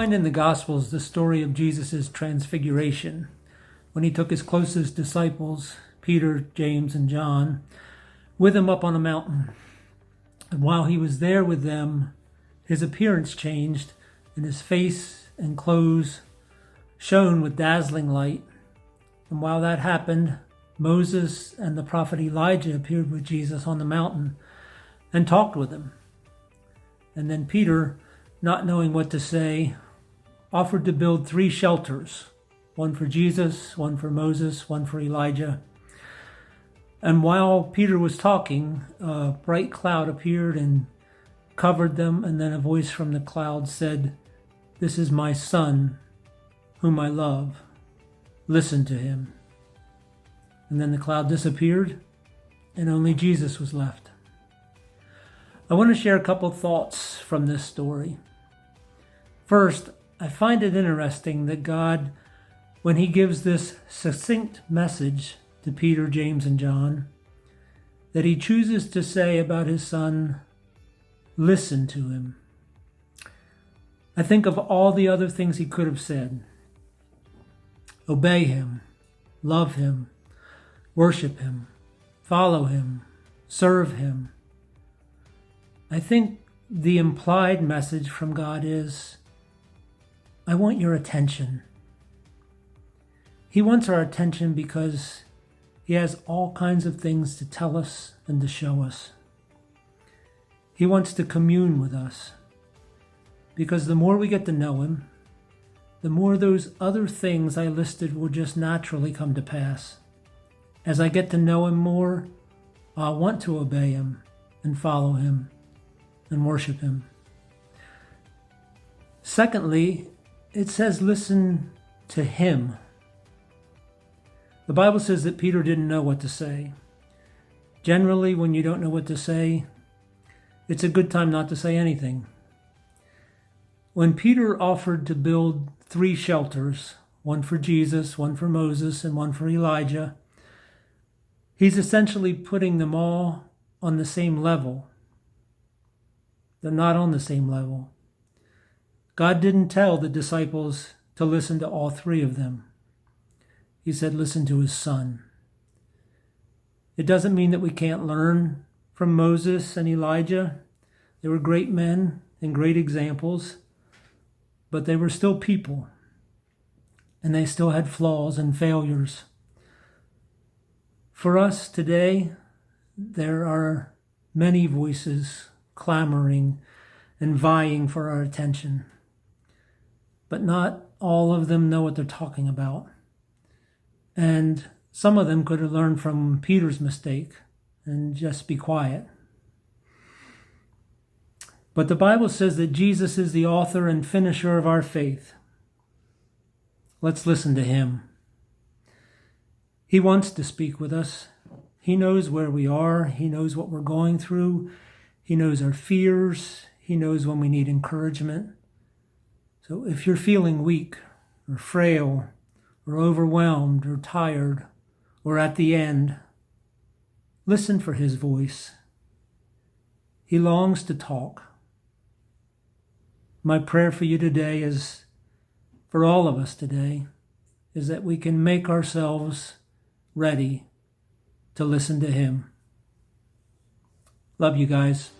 find in the Gospels the story of Jesus' transfiguration, when he took his closest disciples, Peter, James, and John, with him up on a mountain. And while he was there with them, his appearance changed, and his face and clothes shone with dazzling light. And while that happened, Moses and the prophet Elijah appeared with Jesus on the mountain and talked with him. And then Peter, not knowing what to say, offered to build 3 shelters, one for Jesus, one for Moses, one for Elijah. And while Peter was talking, a bright cloud appeared and covered them, and then a voice from the cloud said, "This is my son, whom I love. Listen to him." And then the cloud disappeared, and only Jesus was left. I want to share a couple thoughts from this story. First, I find it interesting that God, when he gives this succinct message to Peter, James, and John, that he chooses to say about his son, listen to him. I think of all the other things he could have said. Obey him, love him, worship him, follow him, serve him. I think the implied message from God is, I want your attention. He wants our attention because he has all kinds of things to tell us and to show us. He wants to commune with us because the more we get to know him, the more those other things I listed will just naturally come to pass. As I get to know him more, I'll want to obey him and follow him and worship him. Secondly, it says listen to him. The Bible says that Peter didn't know what to say. Generally, when you don't know what to say, it's a good time not to say anything. When Peter offered to build 3 shelters, one for Jesus, one for Moses, and one for Elijah, he's essentially putting them all on the same level. They're not on the same level. God didn't tell the disciples to listen to all 3 of them. He said, listen to his son. It doesn't mean that we can't learn from Moses and Elijah. They were great men and great examples, but they were still people, and they still had flaws and failures. For us today, there are many voices clamoring and vying for our attention, but not all of them know what they're talking about. And some of them could have learned from Peter's mistake and just be quiet. But the Bible says that Jesus is the author and finisher of our faith. Let's listen to him. He wants to speak with us. He knows where we are. He knows what we're going through. He knows our fears. He knows when we need encouragement. So if you're feeling weak or frail or overwhelmed or tired or at the end, listen for his voice. He longs to talk. My prayer for you today is, for all of us today, is that we can make ourselves ready to listen to him. Love you guys.